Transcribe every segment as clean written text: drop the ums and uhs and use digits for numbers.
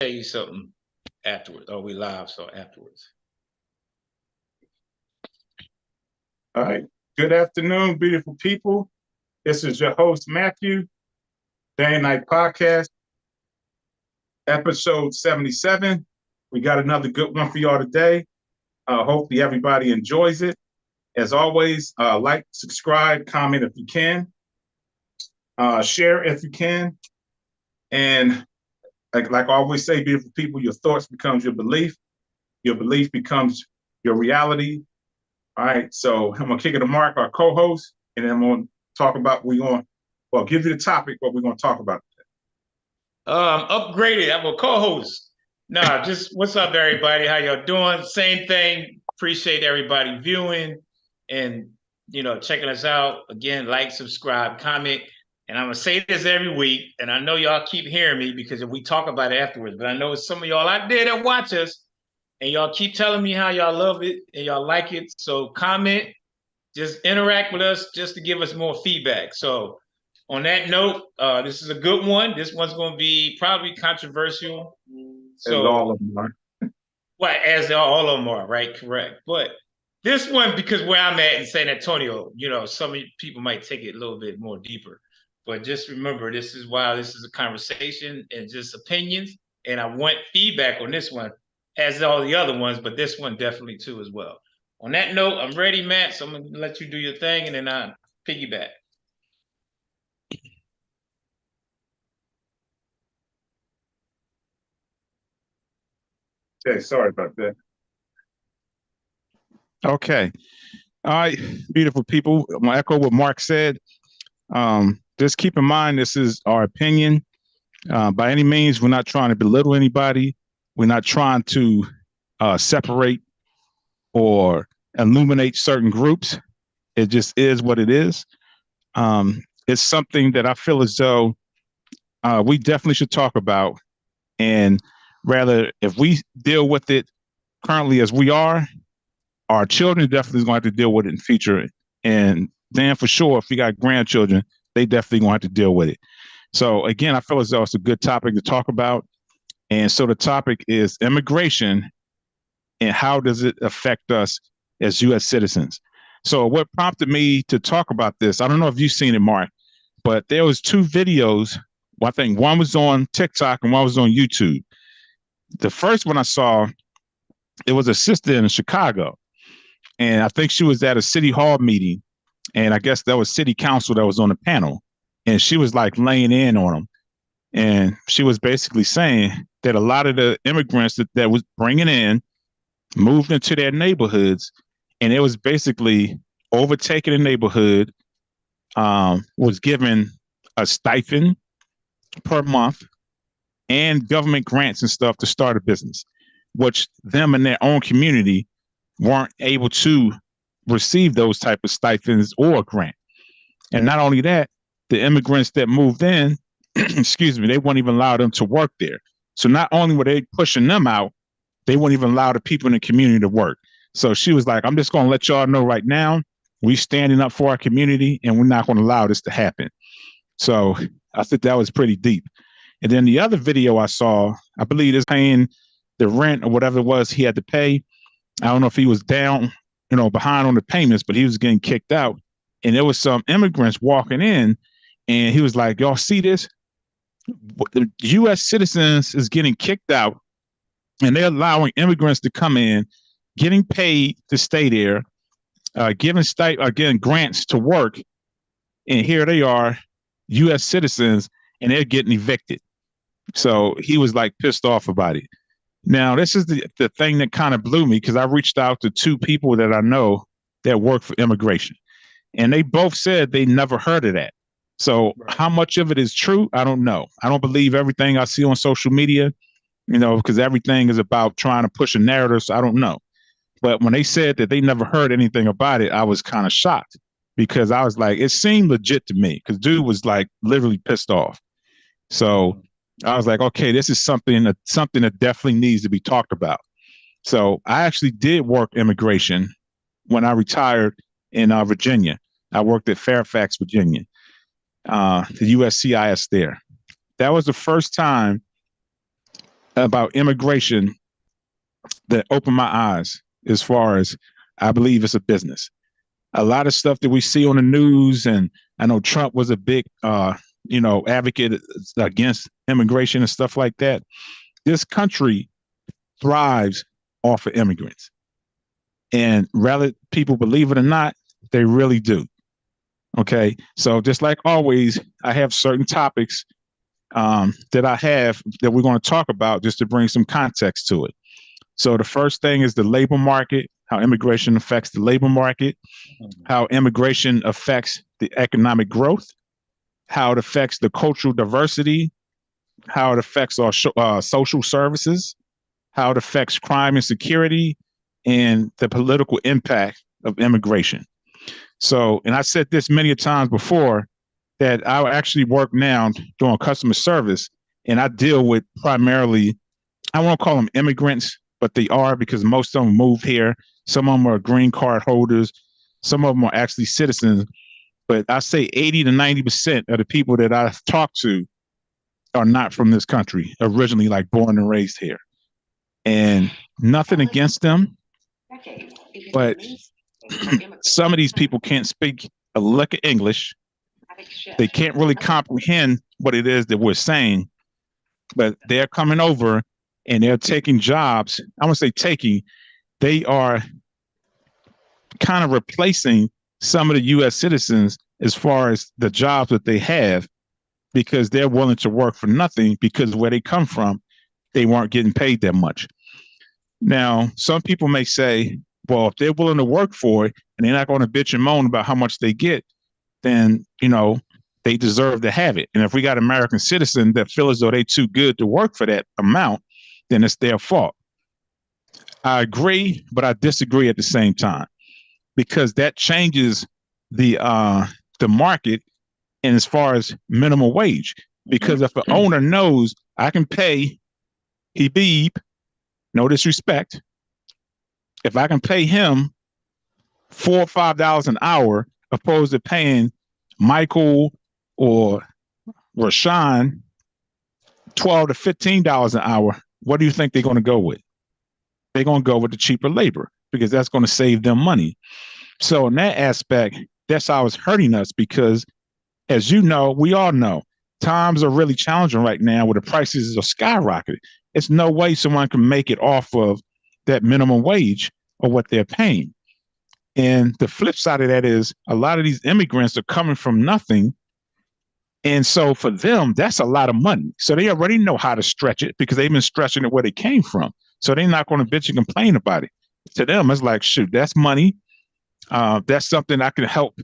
tell you something afterwards. Oh, we live, so afterwards. All right. Good afternoon, beautiful people. This is your host, Matthew, Day and Night Podcast, episode 77. We got another good one for y'all today. Hopefully, everybody enjoys it. As always, like, subscribe, comment if you can, share if you can. And like I always say, beautiful people, your thoughts becomes your belief becomes your reality. All right, so I'm gonna kick it to Mark, our co-host, and then I'm gonna talk about give you the topic, what we're gonna talk about today. Upgraded. I'm a co-host. Nah, just what's up, everybody? How y'all doing? Same thing. Appreciate everybody viewing and checking us out. Again, like, subscribe, comment. And I'm gonna say this every week, and I know y'all keep hearing me because we talk about it afterwards. But I know some of y'all out there that watch us, and y'all keep telling me how y'all love it and y'all like it. So comment, just interact with us, just to give us more feedback. So on that note, this is a good one. This one's going to be probably controversial. As So, all of them are. well, as all of them are, right? Correct. But this one, because where I'm at in San Antonio, some people might take it a little bit more deeper. But just remember, this is a conversation and just opinions. And I want feedback on this one, as all the other ones, but this one definitely too as well. On that note, I'm ready, Matt. So I'm going to let you do your thing and then I piggyback. Okay, sorry about that. Okay. All right, beautiful people. I'm gonna echo what Mark said. Just keep in mind this is our opinion. By any means, we're not trying to belittle anybody. We're not trying to separate or illuminate certain groups. It just is what it is. It's something that I feel as though we definitely should talk about. And rather, if we deal with it currently as we are, our children definitely is going to have to deal with it in future. And then for sure, if we got grandchildren, they definitely going to have to deal with it. So again, I feel as though it's a good topic to talk about. And so the topic is immigration and how does it affect us as U.S. citizens? So what prompted me to talk about this, I don't know if you've seen it, Mark, but there was two videos. Well, I think one was on TikTok and one was on YouTube. The first one I saw, it was a sister in Chicago. And I think she was at a city hall meeting. And I guess that was city council that was on the panel. And she was like laying in on them. And she was basically saying that a lot of the immigrants that was bringing in moved into their neighborhoods. And it was basically overtaking the neighborhood, was given a stipend per month and government grants and stuff to start a business, which them in their own community weren't able to receive those type of stipends or grant. And not only that, the immigrants that moved in, excuse me, they wouldn't even allow them to work there. So not only were they pushing them out, they wouldn't even allow the people in the community to work. So she was like, I'm just going to let y'all know right now, we standing up for our community and we're not going to allow this to happen. So I think that was pretty deep. And then the other video I saw, I believe is paying the rent or whatever it was he had to pay. I don't know if he was down, behind on the payments, but he was getting kicked out. And there was some immigrants walking in and he was like, y'all see this? The U.S. citizens is getting kicked out and they're allowing immigrants to come in, getting paid to stay there, giving again grants to work. And here they are, U.S. citizens, and they're getting evicted. So he was like pissed off about it. Now, this is the thing that kind of blew me because I reached out to two people that I know that work for immigration, and they both said they never heard of that. So how much of it is true? I don't know. I don't believe everything I see on social media, because everything is about trying to push a narrative. So I don't know. But when they said that they never heard anything about it, I was kind of shocked because I was like, it seemed legit to me because dude was like literally pissed off. So I was like, okay, this is something that definitely needs to be talked about. So I actually did work immigration when I retired in Virginia. I worked at Fairfax, Virginia, the USCIS there. That was the first time about immigration that opened my eyes as far as I believe it's a business. A lot of stuff that we see on the news, and I know Trump was a big, advocate against immigration and stuff like that. This country thrives off of immigrants. And rather people believe it or not, they really do. Okay. So just like always, I have certain topics that I have that we're going to talk about just to bring some context to it. So the first thing is the labor market, how immigration affects the labor market, how immigration affects the economic growth, how it affects the cultural diversity, how it affects our social services, how it affects crime and security, and the political impact of immigration. So, and I said this many times before, that I actually work now doing customer service, and I deal with primarily, I won't call them immigrants, but they are, because most of them moved here. Some of them are green card holders. Some of them are actually citizens. But I say 80 to 90% of the people that I talk to are not from this country, originally like born and raised here. And nothing against them, but some of these people can't speak a lick of English. They can't really comprehend what it is that we're saying, but they're coming over and they're taking jobs. I won't say taking, they are kind of replacing some of the U.S. citizens as far as the jobs that they have, because they're willing to work for nothing, because where they come from, they weren't getting paid that much. Now, some people may say, well, if they're willing to work for it and they're not going to bitch and moan about how much they get, then, they deserve to have it. And if we got American citizens that feel as though they're too good to work for that amount, then it's their fault. I agree, but I disagree at the same time, because that changes the market. And as far as minimum wage, because if an owner knows I can pay Habib, no disrespect, if I can pay him $4 or $5 an hour, opposed to paying Michael or Rashawn $12 to $15 an hour, what do you think they're going to go with? They're going to go with the cheaper labor, because that's going to save them money. So in that aspect, that's how it's hurting us, because as you know, we all know, times are really challenging right now where the prices are skyrocketing. It's no way someone can make it off of that minimum wage or what they're paying. And the flip side of that is a lot of these immigrants are coming from nothing. And so for them, that's a lot of money. So they already know how to stretch it, because they've been stretching it where they came from. So they're not going to bitch and complain about it. To them, it's like, shoot, that's money. That's something I can help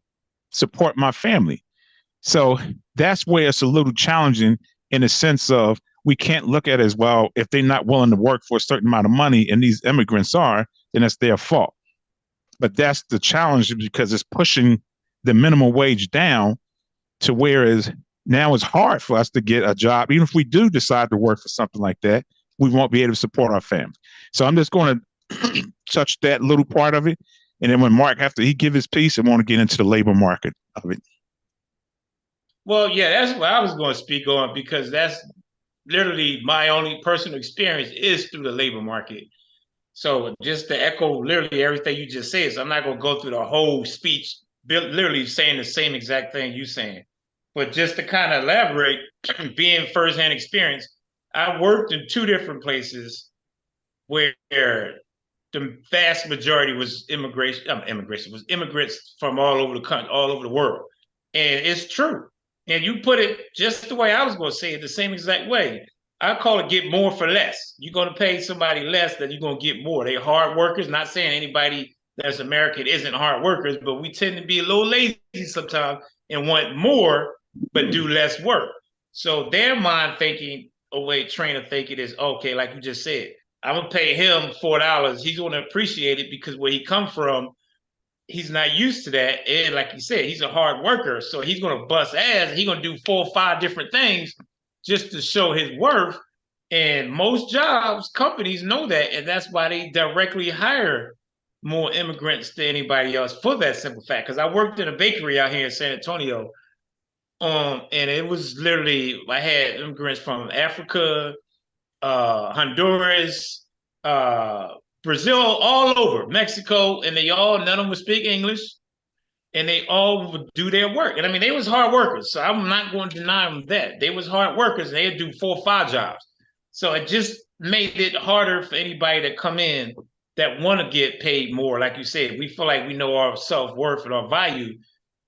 support my family. So that's where it's a little challenging, in the sense of we can't look at it as, well, if they're not willing to work for a certain amount of money and these immigrants are, then it's their fault. But that's the challenge, because it's pushing the minimum wage down to whereas now it's hard for us to get a job. Even if we do decide to work for something like that, we won't be able to support our family. So I'm just going to touch that little part of it. And then when Mark, after he give his piece, I want to get into the labor market of it. Well, yeah, that's what I was going to speak on, because that's literally my only personal experience is through the labor market. So just to echo literally everything you just said, so I'm not going to go through the whole speech, literally saying the same exact thing you saying. But just to kind of elaborate, being firsthand experience, I worked in two different places where the vast majority was immigration was immigrants from all over the country, all over the world. And it's true. And you put it just the way I was going to say it, the same exact way. I call it get more for less. You're going to pay somebody less, then you're going to get more. They're hard workers. Not saying anybody that's American isn't hard workers, but we tend to be a little lazy sometimes and want more, but do less work. So their mind thinking, train of thinking is, okay, like you just said, I'm going to pay him $4. He's going to appreciate it, because where he come from, he's not used to that. And like you said, he's a hard worker. So he's going to bust ass. He's going to do 4 or 5 different things just to show his worth. And most jobs, companies know that. And that's why they directly hire more immigrants than anybody else, for that simple fact. Because I worked in a bakery out here in San Antonio. And it was literally, I had immigrants from Africa, Honduras, Brazil, all over, Mexico, and none of them would speak English, and they all would do their work. And I mean, they was hard workers, so I'm not going to deny them that. They was hard workers, and they'd do 4 or 5 jobs. So it just made it harder for anybody to come in that want to get paid more. Like you said, we feel like we know our self-worth and our value,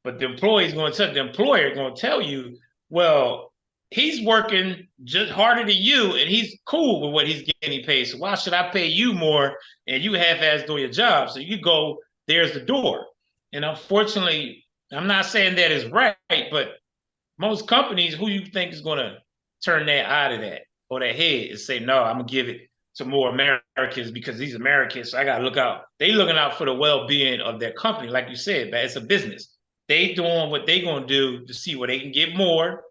but the employer is going to tell you, well, he's working just harder than you, and he's cool with what he's getting paid. So why should I pay you more and you half-ass do your job? So you go, there's the door. And unfortunately, I'm not saying that is right, but most companies, who you think is going to turn their eye to that or their head and say, no, I'm going to give it to more Americans because these Americans, so I got to look out. They looking out for the well-being of their company. Like you said, but it's a business. They doing what they going to do to see where they can get more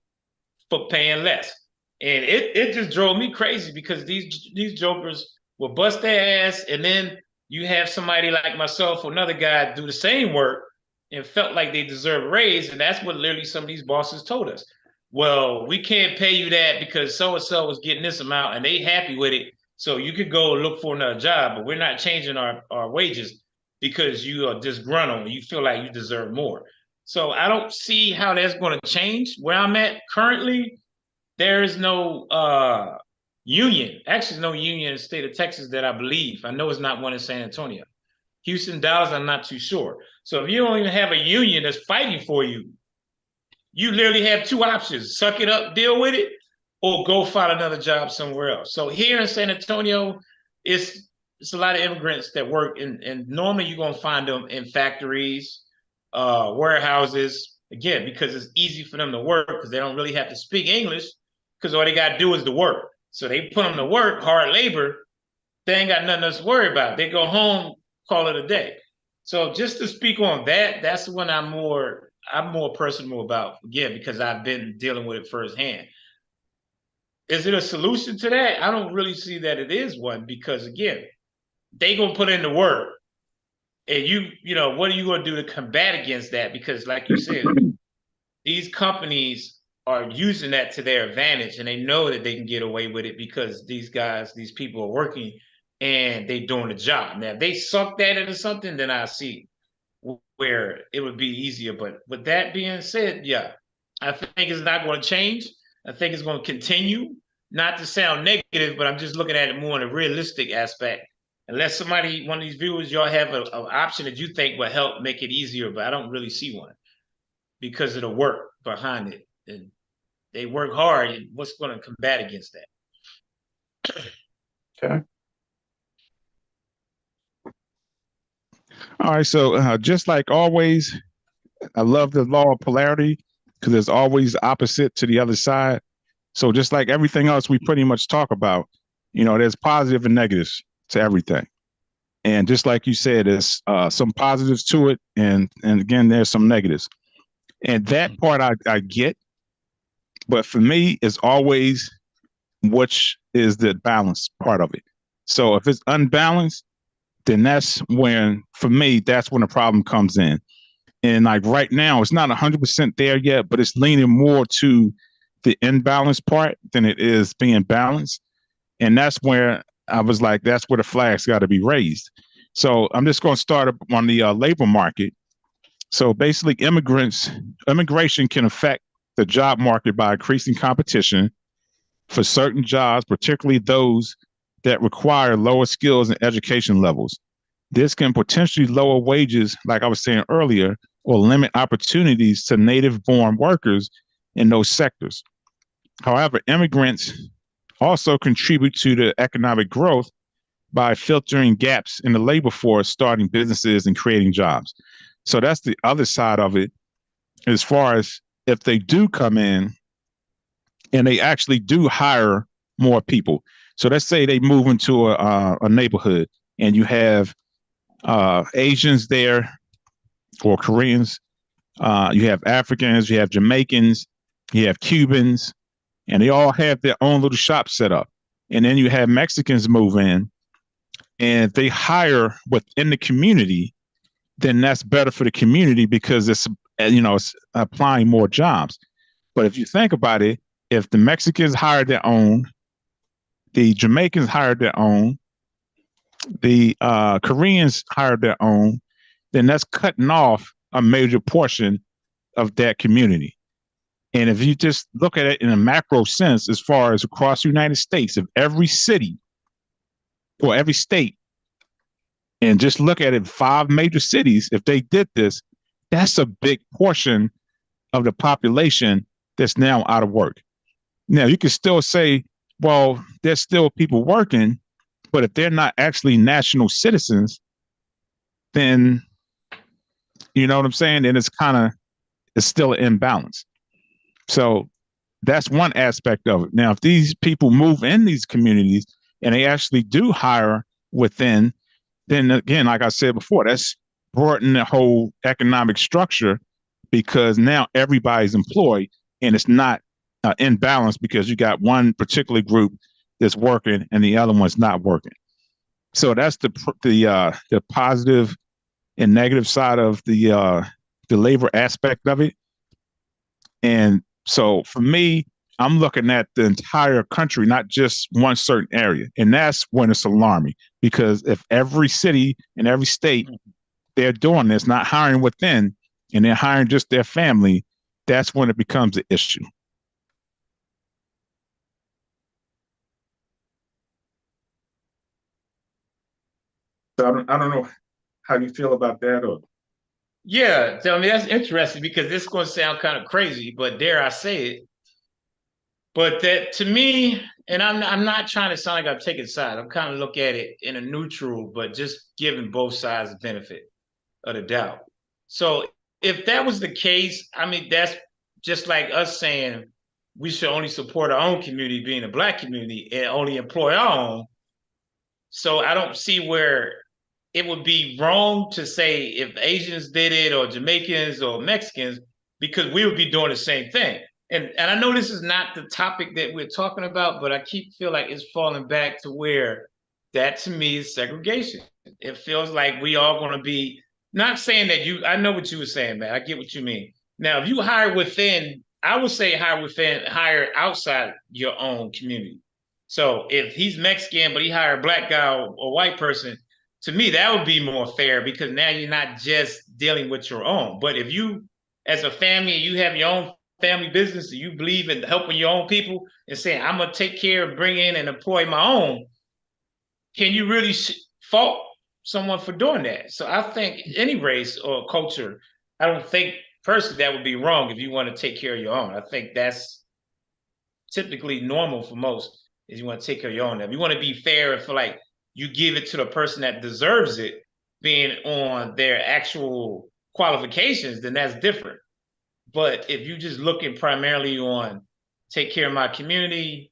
for paying less. And it just drove me crazy because these jokers will bust their ass, and then you have somebody like myself or another guy do the same work and felt like they deserve a raise. And that's what literally some of these bosses told us. Well, we can't pay you that because so-and-so was getting this amount and they happy with it. So you could go look for another job, but we're not changing our wages because you are disgruntled and you feel like you deserve more. So I don't see how that's going to change. Where I'm at currently, there is no union. Actually, no union in the state of Texas that I believe. I know it's not one in San Antonio. Houston, Dallas, I'm not too sure. So if you don't even have a union that's fighting for you, you literally have 2 options: suck it up, deal with it, or go find another job somewhere else. So here in San Antonio, it's a lot of immigrants that work, and normally you're going to find them in factories, warehouses, again, because it's easy for them to work because they don't really have to speak English because all they got to do is the work. So they put them to work, hard labor. They ain't got nothing else to worry about. They go home, call it a day. So just to speak on that, that's when I'm more personal about, again, because I've been dealing with it firsthand. Is it a solution to that? I don't really see that it is one because, again, they gonna put in the work, and you know, what are you gonna do to combat against that? Because, like you said, these companies are using that to their advantage, and they know that they can get away with it because these people are working and they doing the job. Now, if they suck that into something, then I see where it would be easier. But with that being said, yeah, I think it's not going to change. I think it's going to continue. Not to sound negative, but I'm just looking at it more in a realistic aspect. Unless somebody, one of these viewers, y'all have an option that you think will help make it easier, but I don't really see one because of the work behind it. And they work hard. And what's going to combat against that? Okay. All right. So just like always, I love the law of polarity because there's always opposite to the other side. So just like everything else we pretty much talk about, you know, there's positive and negatives to everything. And just like you said, there's some positives to it. And again, there's some negatives. And that part I get. But for me, it's always which is the balanced part of it. So if it's unbalanced, then that's when, for me, that's when the problem comes in. And like right now, it's not 100% there yet, but it's leaning more to the imbalanced part than it is being balanced. And that's where I was like, that's where the flags got to be raised. So I'm just going to start on the labor market. So basically, immigration can affect the job market by increasing competition for certain jobs, particularly those that require lower skills and education levels. This can potentially lower wages, like I was saying earlier, or limit opportunities to native-born workers in those sectors. However, immigrants also contribute to the economic growth by filtering gaps in the labor force, starting businesses and creating jobs. So that's the other side of it, as far as if they do come in and they actually do hire more people. So let's say they move into a neighborhood and you have Asians there or Koreans, you have Africans, you have Jamaicans, you have Cubans, and they all have their own little shop set up. And then you have Mexicans move in and they hire within the community, then that's better for the community because it's applying more jobs. But if you think about it, if the Mexicans hire their own The Jamaicans hired their own. The Koreans hired their own. Then that's cutting off a major portion of that community. And if you just look at it in a macro sense, as far as across the United States, if every city or every state, and just look at it, 5 major cities, if they did this, that's a big portion of the population that's now out of work. Now, you can still say, well, there's still people working, but if they're not actually national citizens, then you know what I'm saying? Then it's still an imbalance. So that's one aspect of it. Now, if these people move in these communities and they actually do hire within, then again, like I said before, that's broadening the whole economic structure because now everybody's employed and it's not imbalanced because you got one particular group that's working and the other one's not working. So that's the positive and negative side of the labor aspect of it. And so for me, I'm looking at the entire country, not just one certain area. And that's when it's alarming because if every city and every state, they're doing this, not hiring within, and they're hiring just their family, that's when it becomes an issue. So I don't know how you feel about that, or Yeah, so I mean that's interesting because this is going to sound kind of crazy, but dare I say it. But that to me, and I'm not trying to sound like I'm taking sides. I'm kind of look at it in a neutral, but just giving both sides the benefit of the doubt. So if that was the case, I mean that's just like us saying we should only support our own community, being a black community, and only employ our own. So I don't see where it would be wrong to say if Asians did it or Jamaicans or Mexicans, because we would be doing the same thing. And I know this is not the topic that we're talking about, but I keep feel like it's falling back to where that to me is segregation. It feels like we all going to be not saying that you. I know what you were saying, man. I get what you mean. Now, if you hire within, I would say hire within, hire outside your own community. So if he's Mexican, but he hired a black guy or white person, to me, that would be more fair because now you're not just dealing with your own. But if you, as a family, you have your own family business and you believe in helping your own people and saying, I'm going to take care of, bring in and employ my own, can you really fault someone for doing that? So I think any race or culture, I don't think personally that would be wrong if you want to take care of your own. I think that's typically normal for most is you want to take care of your own. If you want to be fair and feel like you give it to the person that deserves it, being on their actual qualifications, then that's different. But if you're just looking primarily on take care of my community,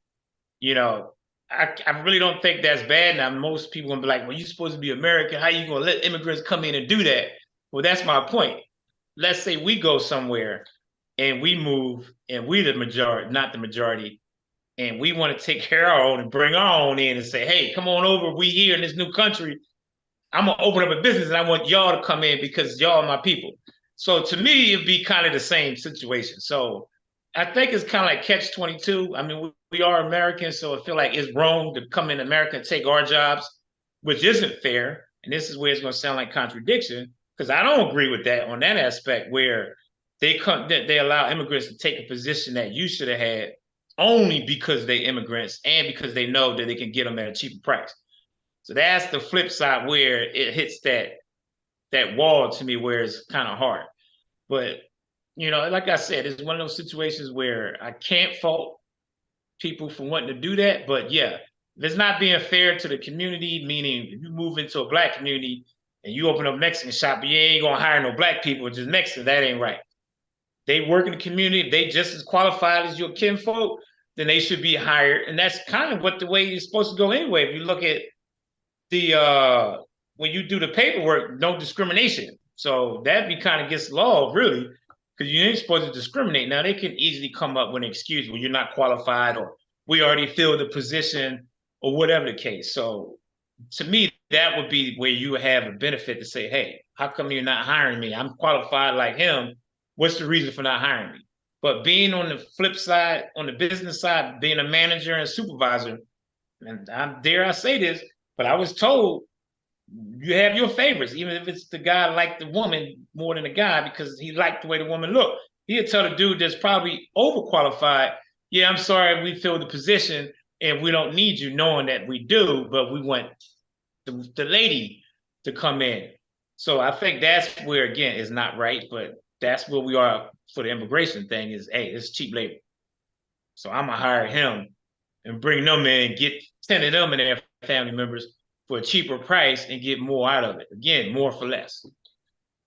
you know, I really don't think that's bad. Now, most people gonna be like, well, you're supposed to be American. How you gonna let immigrants come in and do that? Well, that's my point. Let's say we go somewhere and we move and we the majority, not the majority, and we want to take care of our own and bring our own in and say, hey, come on over. We here in this new country. I'm gonna open up a business and I want y'all to come in because y'all are my people. So to me, it'd be kind of the same situation. So I think it's kind of like catch 22. I mean, we are Americans, so I feel like it's wrong to come in America and take our jobs, which isn't fair. And this is where it's going to sound like contradiction because I don't agree with that on that aspect where they allow immigrants to take a position that you should have had only because they immigrants and because they know that they can get them at a cheaper price. So that's the flip side where it hits that wall to me where it's kind of hard. But you know, like I said, it's one of those situations where I can't fault people for wanting to do that. But yeah, if it's not being fair to the community, meaning if you move into a black community and you open up a Mexican shop, you ain't gonna hire no black people, just Mexicans, that ain't right. They work in the community, if they just as qualified as your kinfolk, then they should be hired. And that's kind of what the way it's supposed to go anyway. If you look at the when you do the paperwork, no discrimination. So that be kind of against law, really, because you ain't supposed to discriminate. Now they can easily come up with an excuse when you're not qualified or we already filled the position or whatever the case. So to me, that would be where you have a benefit to say, hey, how come you're not hiring me? I'm qualified like him. What's the reason for not hiring me? But being on the flip side, on the business side, being a manager and supervisor, and dare I say this, but I was told you have your favorites, even if it's the guy liked the woman more than the guy because he liked the way the woman looked. He'll tell the dude that's probably overqualified, yeah, I'm sorry, we filled the position and we don't need you, knowing that we do, but we want the lady to come in. So I think that's where, again, it's not right, but that's where we are for the immigration thing is, hey, it's cheap labor. So I'm going to hire him and bring them in, get 10 of them and their family members for a cheaper price and get more out of it. Again, more for less.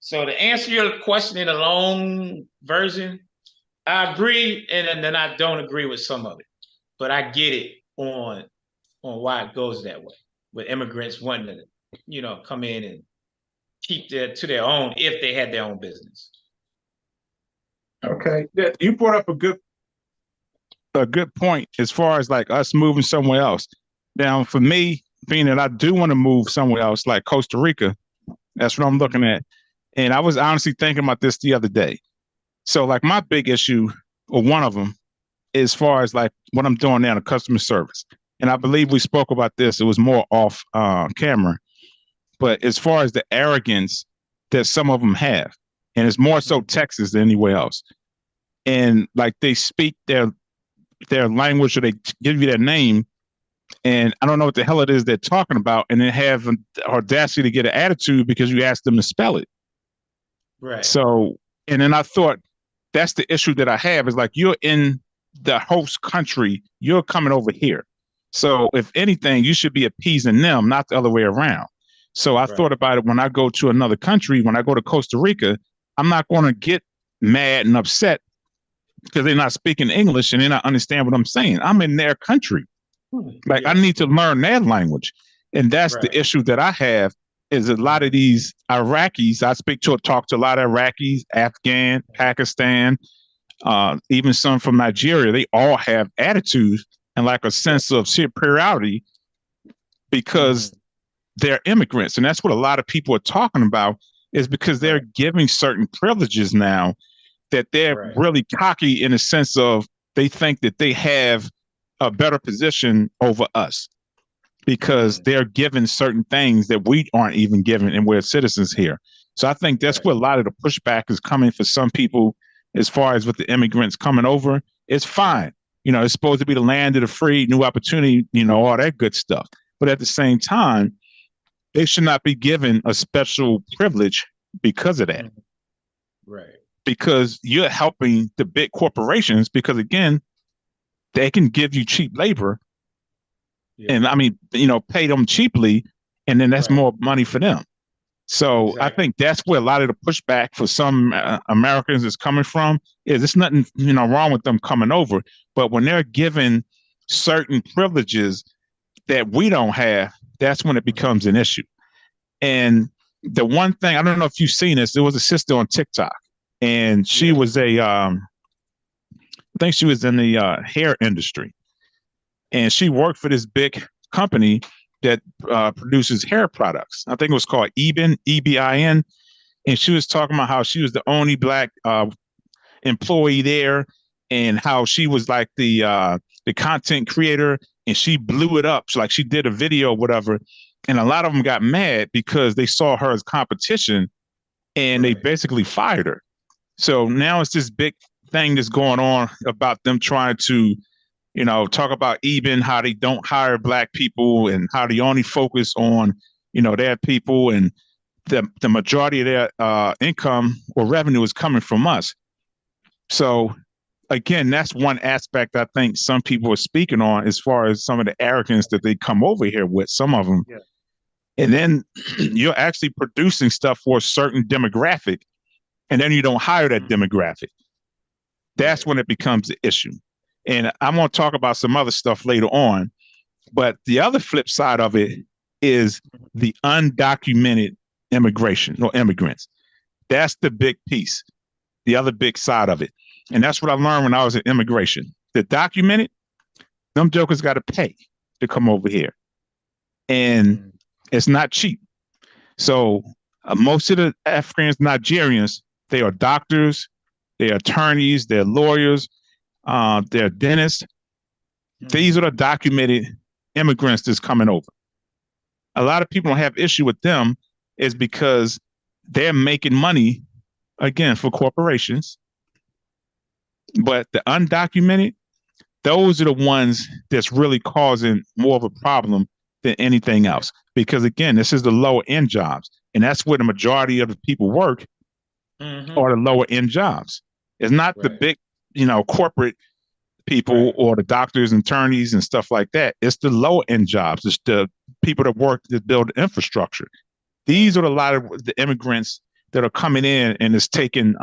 So to answer your question in a long version, I agree, and then I don't agree with some of it, but I get it on why it goes that way. With immigrants wanting to, come in and keep to their own if they had their own business. Okay, yeah, you brought up a good point as far as like us moving somewhere else. Now, for me, being that I do want to move somewhere else, like Costa Rica, that's what I'm looking at. And I was honestly thinking about this the other day. So, like, my big issue, or one of them, as far as like what I'm doing now, the customer service. And I believe we spoke about this. It was more off camera. But as far as the arrogance that some of them have, and it's more so Texas than anywhere else. And like they speak their language or they give you their name, and I don't know what the hell it is they're talking about, and then have the audacity to get an attitude because you asked them to spell it. Right. So, and then I thought that's the issue that I have is like you're in the host country, you're coming over here. So if anything, you should be appeasing them, not the other way around. So I thought about it when I go to another country, when I go to Costa Rica, I'm not going to get mad and upset because they're not speaking English and they not understand what I'm saying. I'm in their country. Like I need to learn their language. And that's the issue that I have is a lot of these Iraqis, I talk to a lot of Iraqis, Afghan, Pakistan, even some from Nigeria. They all have attitudes and like a sense of superiority because they're immigrants. And that's what a lot of people are talking about is because they're giving certain privileges now that they're really cocky in a sense of they think that they have a better position over us because they're given certain things that we aren't even given and we're citizens here. So I think that's where a lot of the pushback is coming for some people as far as with the immigrants coming over. It's fine. It's supposed to be the land of the free, new opportunity, all that good stuff. But at the same time, they should not be given a special privilege because of that. Right. Because you're helping the big corporations because, again, they can give you cheap labor and pay them cheaply. And then that's more money for them. So I think that's where a lot of the pushback for some Americans is coming from is it's nothing, wrong with them coming over. But when they're given certain privileges that we don't have, that's when it becomes an issue. And the one thing, I don't know if you've seen this, there was a sister on TikTok and she was I think she was in the hair industry. And she worked for this big company that produces hair products. I think it was called Ebin, EBIN. And she was talking about how she was the only Black employee there and how she was like the content creator and she blew it up. So like she did a video or whatever. And a lot of them got mad because they saw her as competition and they basically fired her. So now it's this big thing that's going on about them trying to, talk about even how they don't hire Black people and how they only focus on, their people and the majority of their income or revenue is coming from us. So again, that's one aspect I think some people are speaking on as far as some of the arrogance that they come over here with, some of them. Yeah. And then you're actually producing stuff for a certain demographic and then you don't hire that demographic. That's when it becomes an issue. And I'm going to talk about some other stuff later on. But the other flip side of it is the undocumented immigration or immigrants. That's the big piece, the other big side of it. And that's what I learned when I was in immigration. The documented, them jokers got to pay to come over here. And it's not cheap. So most of the Africans, Nigerians, they are doctors, they're attorneys, they're lawyers, they're dentists. These are the documented immigrants that's coming over. A lot of people don't have issue with them is because they're making money, again, for corporations. But the undocumented, those are the ones that's really causing more of a problem than anything else. Because again, this is the lower end jobs, and that's where the majority of the people work, are the lower end jobs. It's not the big, corporate people or the doctors and attorneys and stuff like that. It's the lower end jobs. It's the people that work to build infrastructure. These are a lot of the immigrants that are coming in and is taking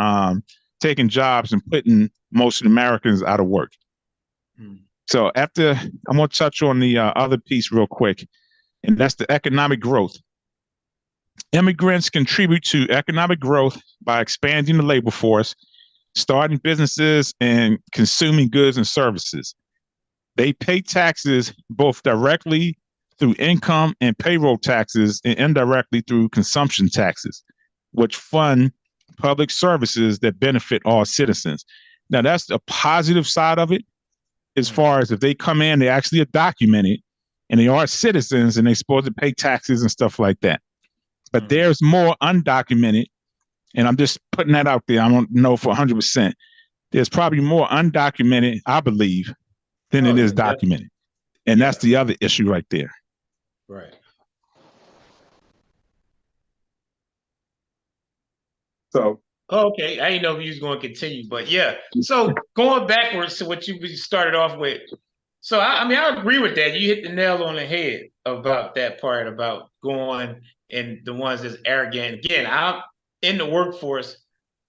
jobs and putting most of the Americans out of work. So after, I'm going to touch on the other piece real quick, and that's the economic growth. Immigrants contribute to economic growth by expanding the labor force, starting businesses, and consuming goods and services. They pay taxes both directly through income and payroll taxes and indirectly through consumption taxes, which fund public services that benefit all citizens. Now, that's the positive side of it. As far as if they come in, they actually are documented and they are citizens and they're supposed to pay taxes and stuff like that. But there's more undocumented, and I'm just putting that out there. I don't know for 100%. There's probably more undocumented, I believe, than it is documented. And that's the other issue right there. Right. So, okay, I didn't know if you was going to continue, but yeah. So going backwards to what you started off with. So I mean, I agree with that. You hit the nail on the head about that part about going and the ones that's arrogant. Again, I'm in the workforce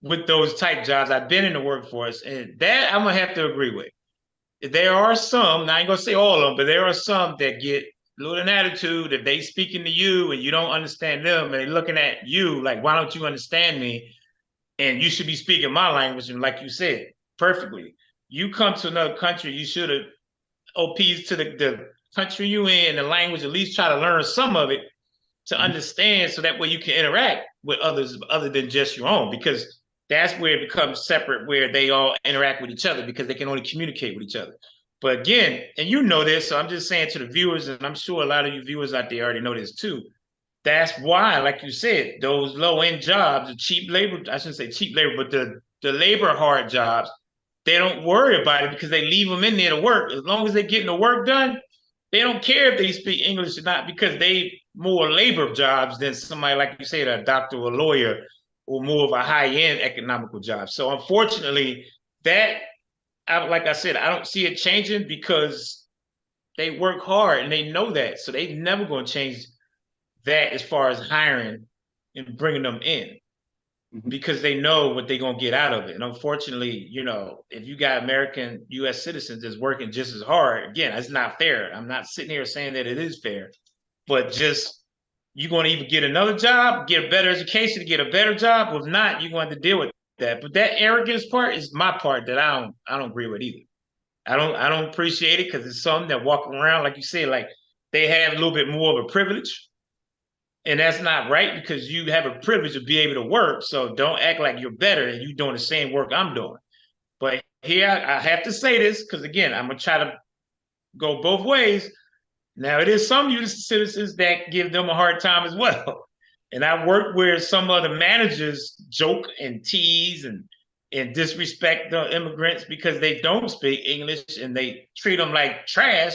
with those type jobs. I've been in the workforce, and that I'm gonna have to agree with. There are some, now I ain't gonna say all of them, but there are some that get a little an attitude if they speaking to you and you don't understand them and they're looking at you like, why don't you understand me? And you should be speaking my language. And like you said, perfectly. You come to another country, you should have OPs to the country you in, the language, at least try to learn some of it to understand so that way you can interact with others other than just your own, because that's where it becomes separate, where they all interact with each other because they can only communicate with each other. But again, and you know this, so I'm just saying to the viewers, and I'm sure a lot of you viewers out there already know this too. That's why, like you said, those low-end jobs, the cheap labor, I shouldn't say cheap labor, but the labor hard jobs, they don't worry about it because they leave them in there to work. As long as they're getting the work done, they don't care if they speak English or not because they more labor jobs than somebody, like you said, a doctor or a lawyer, or more of a high-end economical job. So unfortunately, like I said, I don't see it changing because they work hard and they know that. So they never going to change that as far as hiring and bringing them in, because they know what they're going to get out of it. And unfortunately, if you got American U.S. citizens that's working just as hard, again, it's not fair. I'm not sitting here saying that it is fair, but just you're going to either get another job, get a better education to get a better job, or if not, you're going to deal with that. But that arrogance part is my part that I don't agree with either. I don't appreciate it because it's something that walk around, like you said, like they have a little bit more of a privilege. And that's not right because you have a privilege to be able to work. So don't act like you're better and you're doing the same work I'm doing. But here I have to say this because, again, I'm going to try to go both ways. Now, it is some U.S. citizens that give them a hard time as well. And I work where some other managers joke and tease and disrespect the immigrants because they don't speak English and they treat them like trash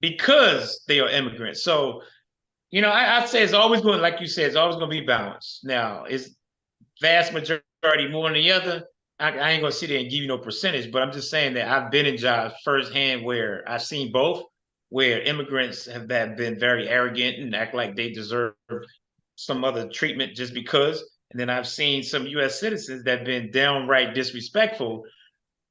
because they are immigrants. So, I'd say it's always going, like you said, it's always going to be balanced. Now, is vast majority more than the other? I ain't going to sit there and give you no percentage, but I'm just saying that I've been in jobs firsthand where I've seen both, where immigrants have been very arrogant and act like they deserve some other treatment just because. And then I've seen some U.S. citizens that have been downright disrespectful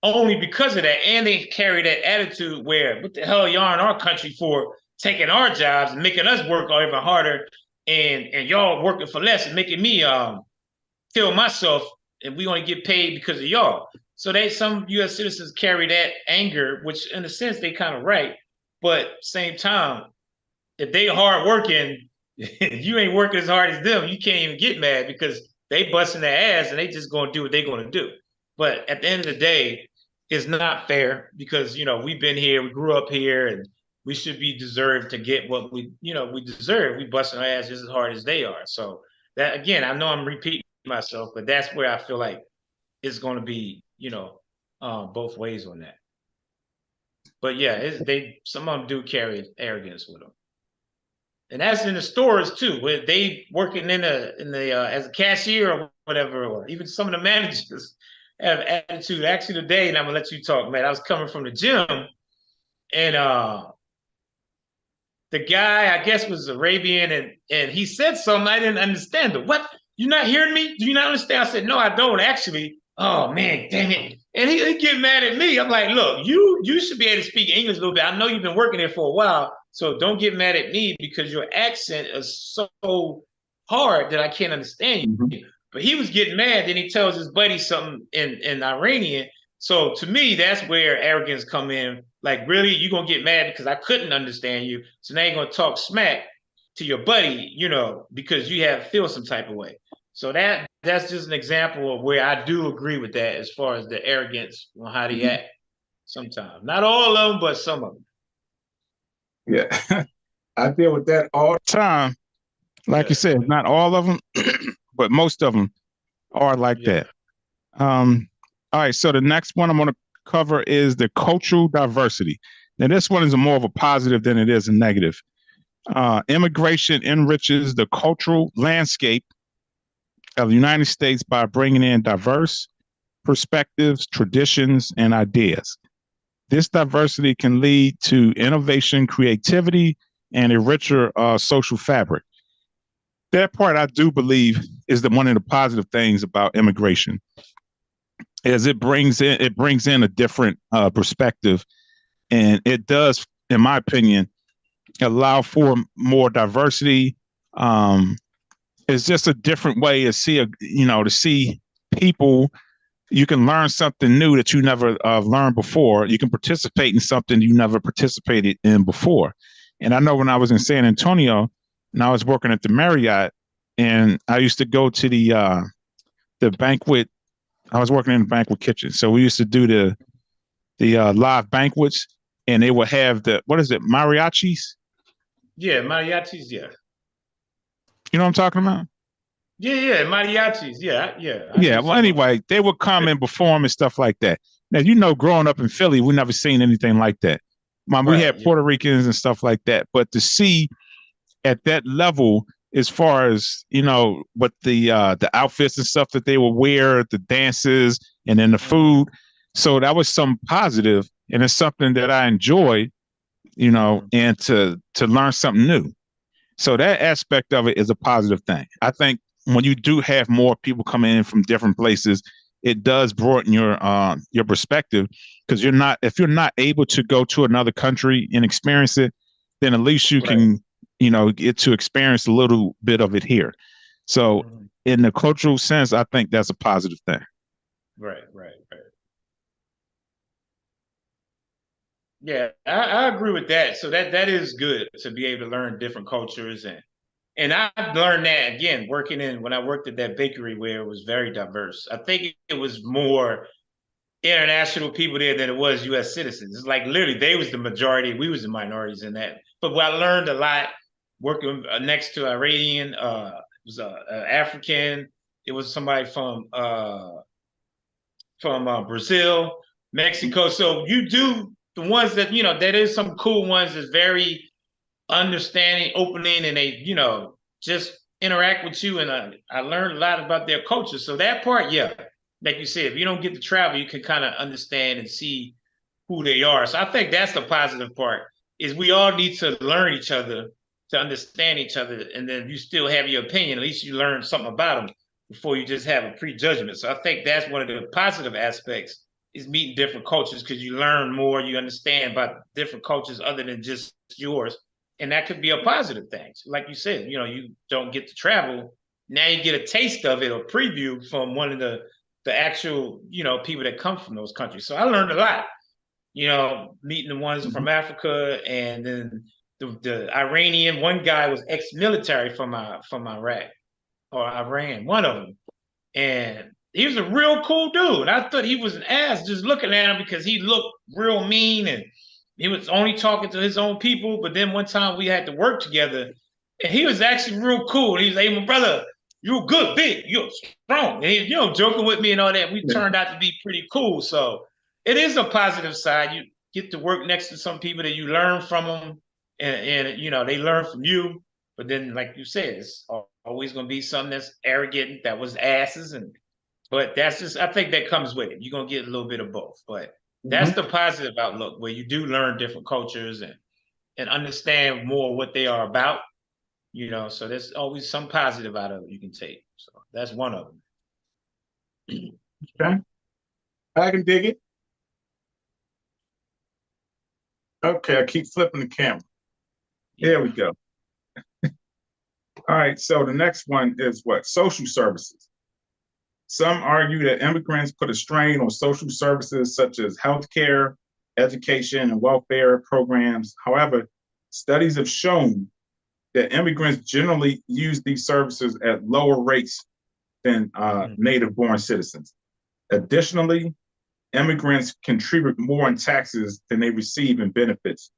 only because of that. And they carry that attitude where, what the hell are y'all in our country for? Taking our jobs and making us work even harder, and y'all working for less and making me kill myself, and we only get paid because of y'all. So some U.S. citizens carry that anger, which in a sense they kind of right, but same time, if they hard working, you ain't working as hard as them, you can't even get mad because they busting their ass and they just gonna do what they're gonna do. But at the end of the day, it's not fair because we've been here, we grew up here, and we should be deserved to get what we deserve. We busting our ass just as hard as they are. So that, again, I know I'm repeating myself, but that's where I feel like it's going to be, both ways on that. But yeah, some of them do carry arrogance with them, and that's in the stores too, where they working in the as a cashier or whatever, or even some of the managers have attitude. Actually, today, and I'm gonna let you talk, man. I was coming from the gym, and the guy, I guess, was Arabian, and he said something I didn't understand. It. What? You not hearing me? Do you not understand? I said, no, I don't actually. Oh man, dang it! And he get mad at me. I'm like, look, you should be able to speak English a little bit. I know you've been working there for a while, so don't get mad at me because your accent is so hard that I can't understand you. Mhm. But he was getting mad. Then he tells his buddy something in Iranian. So to me, that's where arrogance come in. Like, really, you gonna get mad because I couldn't understand you? So now you're gonna talk smack to your buddy, because you feel some type of way. So that's just an example of where I do agree with that as far as the arrogance on how they act sometimes. Not all of them, but some of them. Yeah, I deal with that all. Time, like you said, not all of them, but most of them are like that. All right, so the next one I'm going to cover is the cultural diversity. Now, this one is more of a positive than it is a negative. Immigration enriches the cultural landscape of the United States by bringing in diverse perspectives, traditions, and ideas. This diversity can lead to innovation, creativity, and a richer social fabric. That part I do believe is one of the positive things about immigration, is it brings in a different perspective, and it does, in my opinion, allow for more diversity. It's just a different way to see people. You can learn something new that you never learned before. You can participate in something you never participated in before. And I know when I was in San Antonio and I was working at the Marriott, and I used to go to the banquet. I was working in the banquet kitchen, so we used to do the live banquets, and they would have mariachis? Yeah, mariachis. Yeah. You know what I'm talking about? Yeah, mariachis. Yeah. Yeah. Well, anyway, they would come and perform and stuff like that. Now, growing up in Philly, we never seen anything like that. We had Puerto Ricans and stuff like that, but to see at that level, as far as what the outfits and stuff that they would wear, the dances, and then the food, so that was some positive, and it's something that I enjoy, and to learn something new. So that aspect of it is a positive thing. I think when you do have more people coming in from different places, it does broaden your perspective, because if you're not able to go to another country and experience it, then at least you can, get to experience a little bit of it here. So in the cultural sense, I think that's a positive thing. Right. Yeah, I agree with that. So that is good to be able to learn different cultures, and I've learned that again when I worked at that bakery where it was very diverse. I think it was more international people there than it was U.S. citizens. It's like literally they was the majority, we was the minorities in that. But I learned a lot working next to Iranian. It was African. It was somebody from Brazil, Mexico. So you do the ones that there is some cool ones that's very understanding, opening, and they just interact with you. And I learned a lot about their culture. So that part, yeah, like you said, if you don't get to travel, you can kind of understand and see who they are. So I think that's the positive part, is we all need to learn each other to understand each other. And then you still have your opinion. At least you learn something about them before you just have a prejudgment. So I think that's one of the positive aspects, is meeting different cultures, because you learn more, you understand about different cultures other than just yours. And that could be a positive thing. So like you said, you don't get to travel. Now you get a taste of it, or preview from one of the actual, people that come from those countries. So I learned a lot, meeting the ones from Africa, and then the Iranian. One guy was ex-military from Iraq or Iran, one of them. And he was a real cool dude. I thought he was an ass just looking at him, because he looked real mean, and He was only talking to his own people, but then one time we had to work together, and he was actually real cool. He was like, "Hey, my brother, you're good, big, you're strong." And he, joking with me and all that. We Yeah. turned out to be pretty cool. So it is a positive side. You get to work next to some people that you learn from them, and they learn from you. But then, like you said, it's always going to be something that's arrogant, that was asses, but that's just, I think that comes with it. You're gonna get a little bit of both, but that's Mhm. the positive outlook where you do learn different cultures and understand more what they are about. So there's always some positive out of it you can take. So that's one of them. Okay. I can dig it. Okay, I keep flipping the camera. There we go. All right, so the next one is what? Social services. Some argue that immigrants put a strain on social services such as healthcare, education, and welfare programs. However, studies have shown that immigrants generally use these services at lower rates than native born citizens. Additionally, immigrants contribute more in taxes than they receive in benefits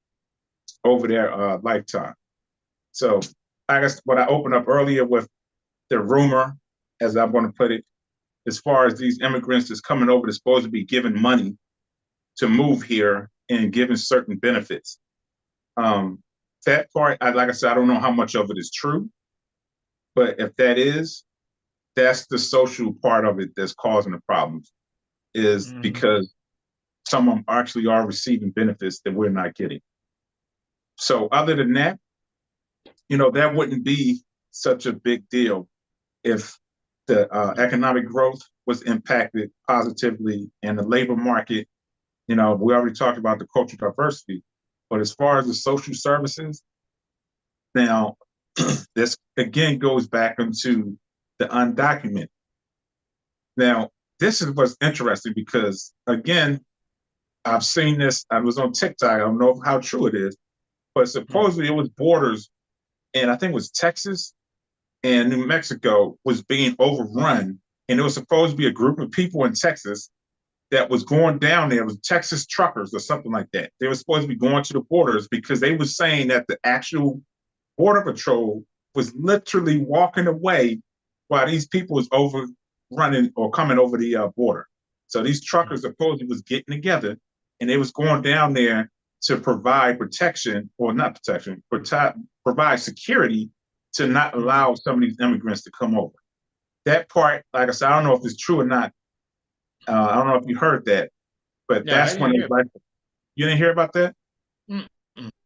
over their lifetime. So, I guess what I opened up earlier with the rumor, as I'm going to put it, as far as these immigrants that's coming over, that's supposed to be given money to move here and given certain benefits. That part, like I said, I don't know how much of it is true, but if that is, that's the social part of it that's causing the problems, is because some of them actually are receiving benefits that we're not getting. So other than that, that wouldn't be such a big deal if the economic growth was impacted positively and the labor market, we already talked about the cultural diversity, but as far as the social services, now this again goes back into the undocumented. Now, this is what's interesting because again, I've seen this, I was on TikTok, I don't know how true it is, but supposedly it was borders, and I think it was Texas and New Mexico was being overrun. And it was supposed to be a group of people in Texas that was going down there. It was Texas truckers or something like that. They were supposed to be going to the borders because they were saying that the actual Border Patrol was literally walking away while these people was overrunning or coming over the border. So these truckers supposedly was getting together and they was going down there to provide protection, or not protection, provide security to not allow some of these immigrants to come over. That part, like I said, I don't know if it's true or not. I don't know if you heard that, but No, I that's when didn't it hear. was like, you didn't hear about that?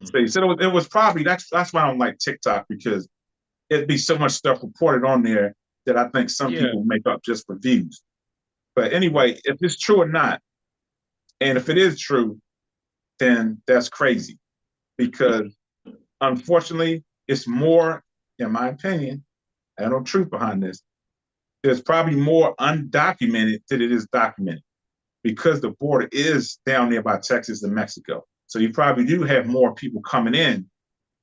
So you said it was probably, that's why I don't like TikTok, because it'd be so much stuff reported on there that I think some Yeah. people make up just for views. But anyway, if it's true or not, and if it is true, then that's crazy, because unfortunately, it's more, in my opinion, I don't know truth behind this, there's probably more undocumented than it is documented, because the border is down there by Texas and Mexico. So you probably do have more people coming in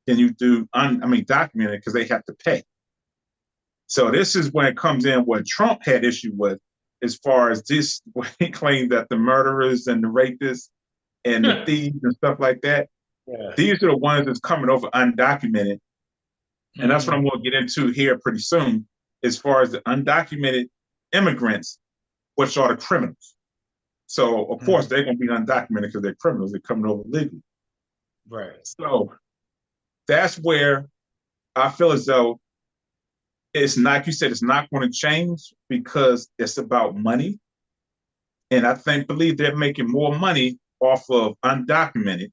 than you do, documented, because they have to pay. So this is when it comes in what Trump had issue with, as far as this, when he claimed that the murderers and the rapists and the thieves and stuff like that, these are the ones that's coming over undocumented. And that's what I'm going to get into here pretty soon, as far as the undocumented immigrants, which are the criminals. So, of course, they're going to be undocumented because they're criminals. They're coming over legally. Right. So that's where I feel as though it's not, like you said, it's not going to change, because it's about money. And I believe they're making more money off of undocumented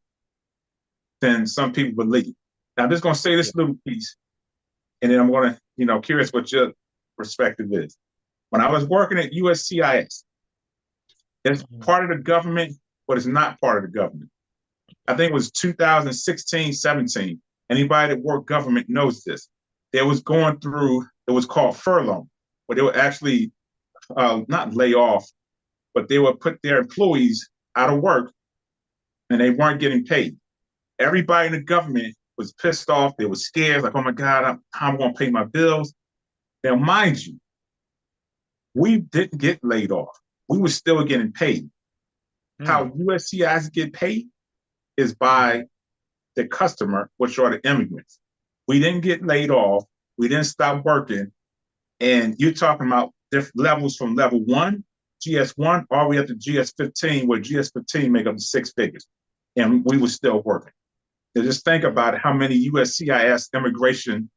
than some people believe. Now, I'm just going to say this little piece, and then I'm going to, curious what your perspective is. When I was working at USCIS, it's part of the government, but it's not part of the government. I think it was 2016, 17. Anybody that worked government knows this. They was going through, it was called furlough, where they would actually not lay off, but they would put their employees out of work and they weren't getting paid. Everybody in the government was pissed off. They were scared, like, oh my God, how am I going to pay my bills? Now, mind you, we didn't get laid off. We were still getting paid. How USCIS get paid is by the customer, which are the immigrants. We didn't get laid off. We didn't stop working. And you're talking about different levels from level 1, GS1, all the way up to GS15, where GS15 make up to 6 figures. And we were still working. So just think about how many USCIS immigration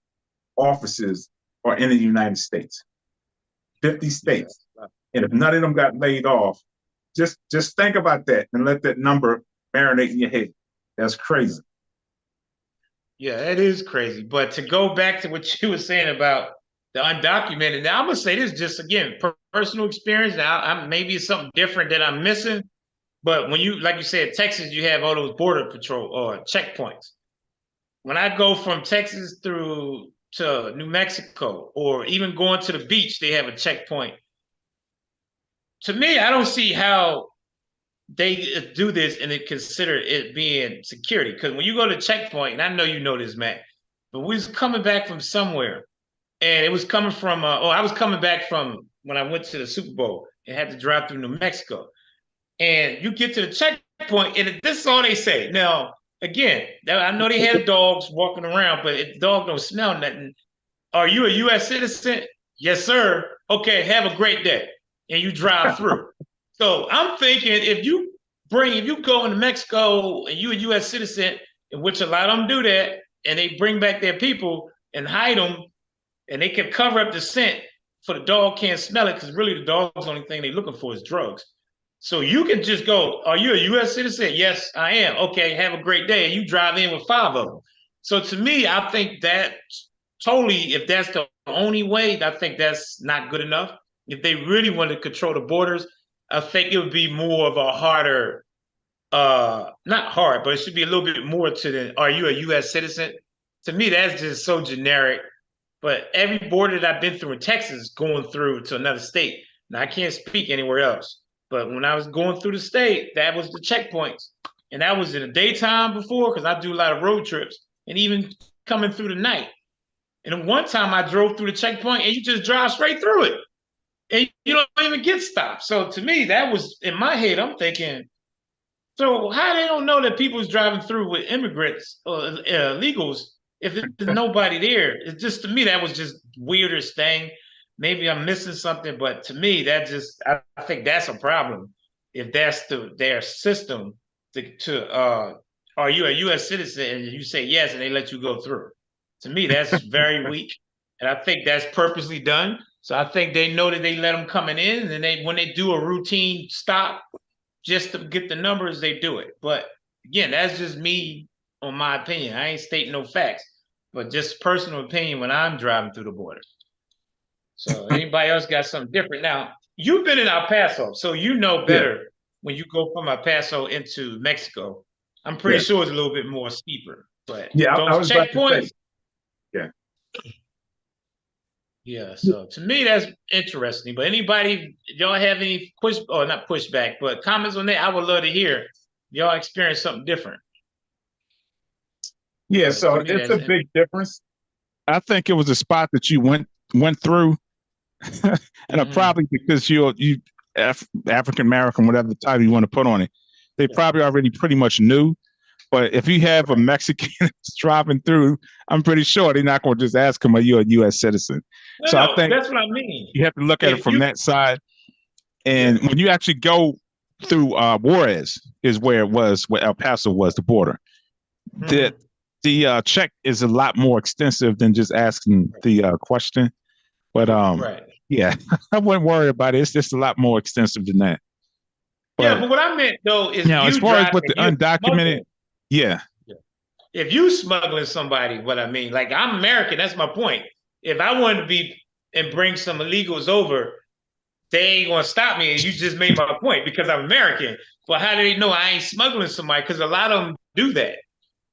offices are in the United States. 50 states. And if none of them got laid off, just think about that and let that number marinate in your head. That's crazy. Yeah, it is crazy. But to go back to what you were saying about the undocumented, now I'm gonna say this just again, personal experience. Now, maybe it's something different that I'm missing. But when you, like you said, Texas, you have all those border patrol or checkpoints. When I go from Texas through to New Mexico, or even going to the beach, they have a checkpoint. To me, I don't see how they do this and they consider it being security. Because when you go to checkpoint, and I know you know this, Matt, but we was coming back from somewhere, and it was coming from. I was coming back from when I went to the Super Bowl and had to drive through New Mexico. And you get to the checkpoint, and this is all they say. Now, again, I know they have dogs walking around, but if the dog don't smell nothing, are you a U.S. citizen? Yes, sir. Okay, have a great day. And you drive through. So I'm thinking if you go into Mexico and you're a U.S. citizen, in which a lot of them do that, and they bring back their people and hide them, and they can cover up the scent for the dog can't smell it, because really the dog's only thing they're looking for is drugs. So you can just go, are you a U.S. citizen? Yes, I am. Okay, have a great day. And you drive in with 5 of them. So to me, I think that totally, if that's the only way, I think that's not good enough. If they really want to control the borders, I think it would be more of a harder, not hard, but it should be a little bit more to the, are you a U.S. citizen? To me, that's just so generic. But every border that I've been through in Texas, going through to another state, now I can't speak anywhere else. But when I was going through the state, that was the checkpoints. And that was in the daytime before, because I do a lot of road trips, and even coming through the night. And one time I drove through the checkpoint, and you just drive straight through it. And you don't even get stopped. So to me, that was, in my head, I'm thinking, so how they don't know that people's driving through with immigrants or illegals if there's nobody there? It's just, to me, that was just weirdest thing. Maybe I'm missing something, but to me, that just, I think that's a problem. If that's their system are you a U.S. citizen, and you say yes, and they let you go through. To me, that's very weak, and I think that's purposely done. So I think they know that they let them coming in, and when they do a routine stop just to get the numbers, they do it. But again, that's just me on my opinion. I ain't stating no facts, but just personal opinion when I'm driving through the border. So anybody else got something different? Now, you've been in El Paso, so you know better when you go from El Paso into Mexico. I'm pretty sure it's a little bit more steeper. But those checkpoints. Yeah, so to me, that's interesting. But anybody, y'all have any not pushback, but comments on that? I would love to hear. Y'all experience something different. Yeah, so it's a big difference. I think it was a spot that you went through, and probably because you African American, whatever the title you want to put on it, they probably already pretty much knew. But if you have a Mexican driving through, I'm pretty sure they're not going to just ask him, are you a U.S. citizen? No, I think that's what I mean. You have to look at it from that side. And when you actually go through Juarez is where it was, where El Paso was, the border. The check is a lot more extensive than just asking the question. But yeah, I wouldn't worry about it. It's just a lot more extensive than that. But what I meant though is now, as far as with the undocumented, if you smuggling somebody, what I mean, like I'm American, that's my point. If I wanted to be and bring some illegals over, they ain't gonna stop me. And you just made my point because I'm American. But how do they know I ain't smuggling somebody? Because a lot of them do that.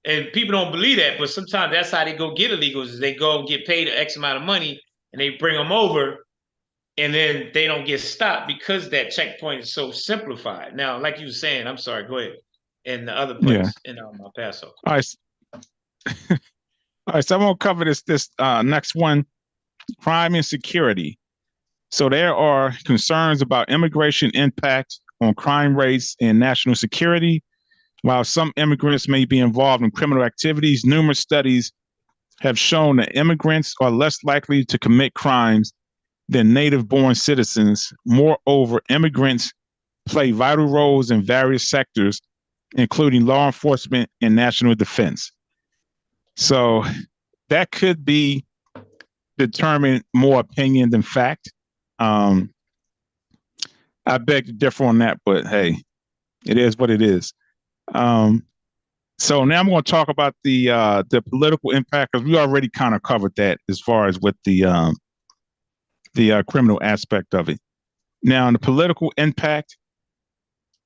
And people don't believe that, but sometimes that's how they go get illegals, is they go get paid X amount of money and they bring them over, and then they don't get stopped because that checkpoint is so simplified. Now, like you were saying, I'm sorry, go ahead. In the other place in El Paso. All right. All right, so I'm gonna cover this next one, crime and security. So there are concerns about immigration impact on crime rates and national security. While some immigrants may be involved in criminal activities, numerous studies have shown that immigrants are less likely to commit crimes than native-born citizens. Moreover, immigrants play vital roles in various sectors, including law enforcement and national defense. So that could be determined more opinion than fact. I beg to differ on that, but hey, it is what it is. So now I'm going to talk about the political impact, because we already kind of covered that as far as with the criminal aspect of it. Now, in the political impact,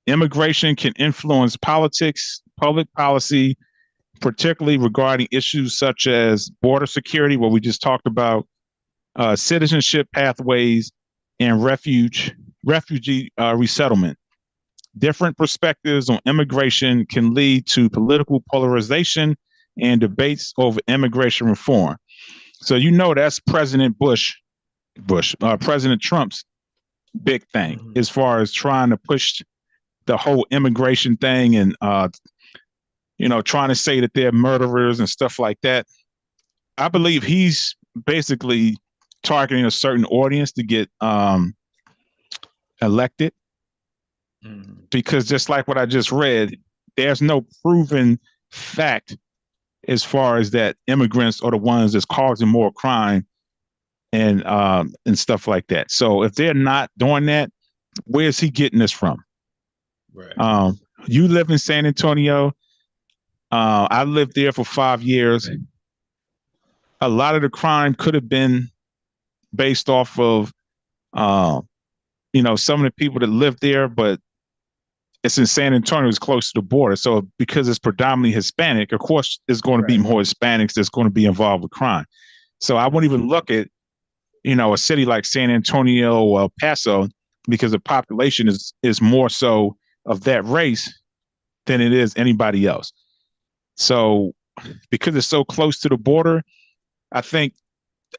immigration can influence politics, public policy, particularly regarding issues such as border security, what we just talked about, citizenship pathways, and refugee resettlement. Different perspectives on immigration can lead to political polarization and debates over immigration reform. So that's President President Trump's big thing as far as trying to push the whole immigration thing and trying to say that they're murderers and stuff like that. I believe he's basically targeting a certain audience to get elected. Because just like what I just read, there's no proven fact as far as that immigrants are the ones that's causing more crime and stuff like that. So if they're not doing that, where's he getting this from? Right. You live in San Antonio. I lived there for 5 years. A lot of the crime could have been based off of, some of the people that live there, but it's in San Antonio, it's close to the border. So because it's predominantly Hispanic, of course, there's going to be more Hispanics that's going to be involved with crime. So I wouldn't even look at, a city like San Antonio or El Paso, because the population is more so of that race than it is anybody else. So because it's so close to the border, I think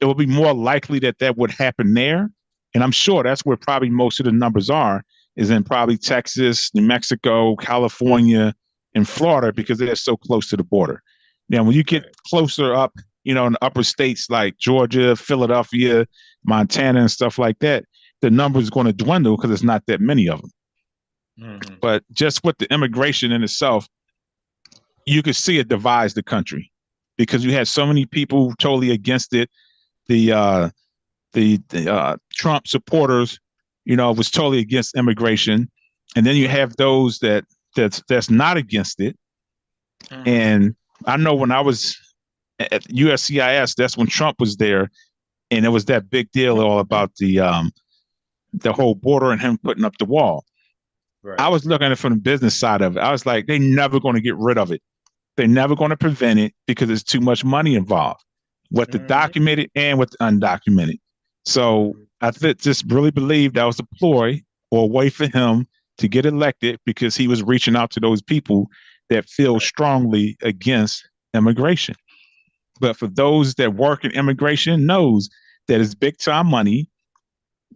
it will be more likely that would happen there. And I'm sure that's where probably most of the numbers are, is in probably Texas, New Mexico, California, and Florida, because they're so close to the border. Now, when you get closer up, in the upper states like Georgia, Philadelphia, Montana, and stuff like that, the number is going to dwindle because there's not that many of them. But just with the immigration in itself, you could see it divides the country, because you had so many people totally against it. The Trump supporters, was totally against immigration, and then you have those that's not against it. And I know when I was at USCIS, that's when Trump was there, and it was that big deal all about the whole border and him putting up the wall. Right. I was looking at it from the business side of it. I was like, they're never going to get rid of it. They're never going to prevent it, because there's too much money involved with the documented and with the undocumented. So I just really believe that was a ploy or a way for him to get elected, because he was reaching out to those people that feel strongly against immigration. But for those that work in immigration, knows that it's big time money.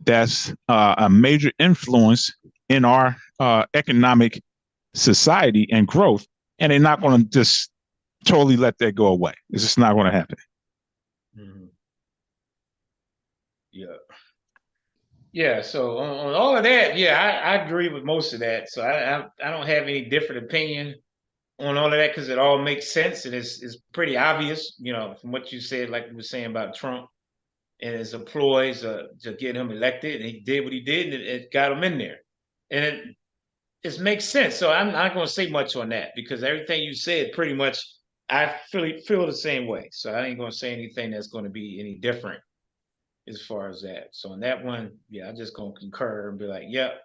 That's a major influence in our economic society and growth. And they're not going to just totally let that go away. It's just not going to happen. Yeah. So on all of that, I agree with most of that. So I don't have any different opinion on all of that, because it all makes sense, and it's pretty obvious, from what you said, like you were saying about Trump and his employees to get him elected, and he did what he did, and it got him in there, and it makes sense. So I'm not going to say much on that, because everything you said pretty much I feel the same way. So I ain't going to say anything that's going to be any different as far as that. So on that one, I'm just going to concur and be like, yep.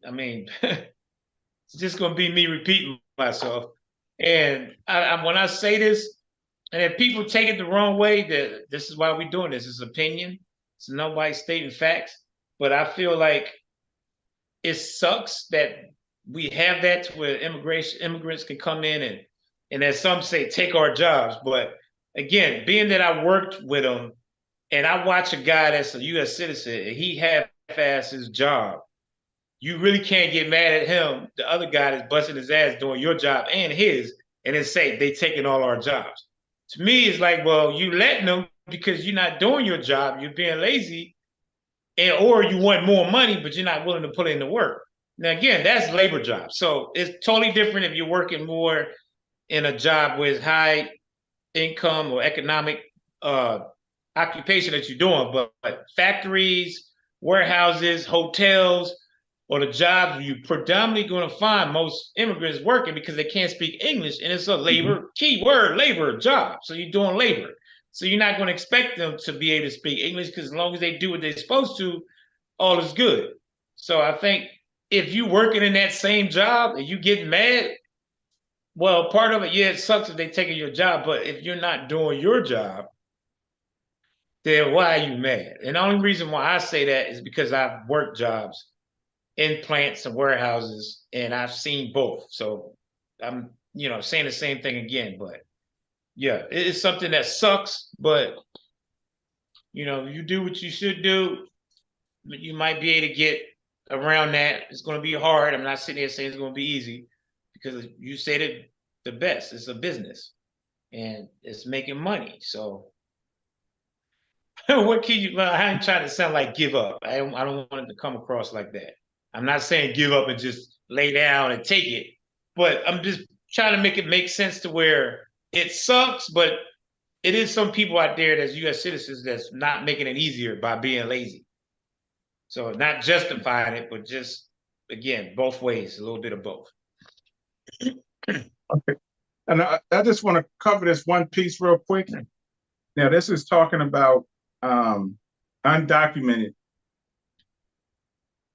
I mean, it's just going to be me repeating myself. And when I say this, and if people take it the wrong way, that this is why we're doing this. It's opinion. It's nobody stating facts. But I feel like it sucks that we have that to where immigrants can come in and as some say, take our jobs. But again, being that I worked with them, and I watch a guy that's a U.S. citizen, and he half-assed his job, you really can't get mad at him, the other guy that's busting his ass doing your job and his, and then say they taking all our jobs. To me, it's like, well, you letting them because you're not doing your job, you're being lazy, and or you want more money, but you're not willing to put in the work. Now, again, that's labor jobs. So it's totally different if you're working more in a job with high income or economic occupation that you're doing, but factories, warehouses, hotels, or the jobs you predominantly going to find most immigrants working because they can't speak English, and it's a labor key word, labor job. So you're doing labor. So you're not going to expect them to be able to speak English because as long as they do what they're supposed to, all is good. So I think if you working in that same job and you get mad, well, part of it, yeah, it sucks if they taking your job, but if you're not doing your job, then why are you mad? And the only reason why I say that is because I've worked jobs in plants and warehouses, and I've seen both. So I'm, saying the same thing again. But yeah, it's something that sucks, but you do what you should do. You might be able to get around that. It's going to be hard. I'm not sitting here saying it's going to be easy because you said it the best. It's a business and it's making money. So what can you? Well, I ain't trying to sound like give up. I don't want it to come across like that. I'm not saying give up and just lay down and take it, but I'm just trying to make it make sense to where it sucks, but it is some people out there that's U.S. citizens that's not making it easier by being lazy. So not justifying it, but just again, both ways, a little bit of both. Okay. And I just want to cover this one piece real quick. Now, this is talking about undocumented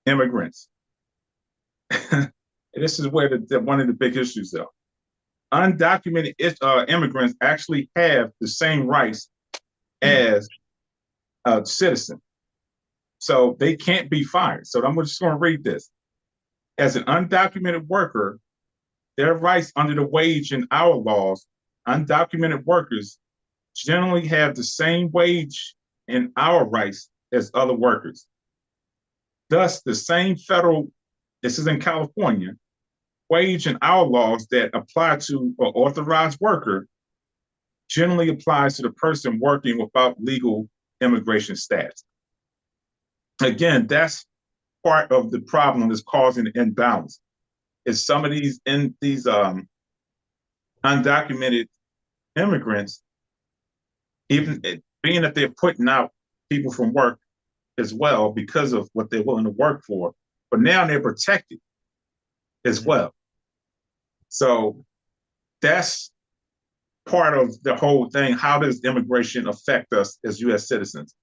immigrants. This is where one of the big issues are. Undocumented immigrants actually have the same rights as a citizen. So they can't be fired. So I'm just going to read this. As an undocumented worker, their rights under the wage and hour laws, undocumented workers generally have the same wage and hour rights as other workers. Thus, the same federal, this is in California, wage and hour laws that apply to an authorized worker generally applies to the person working without legal immigration status. Again, that's part of the problem that's causing the imbalance. Is some of these undocumented immigrants, even being that they're putting out people from work as well because of what they're willing to work for, but now they're protected as well. So that's part of the whole thing. How does immigration affect us as U.S. citizens?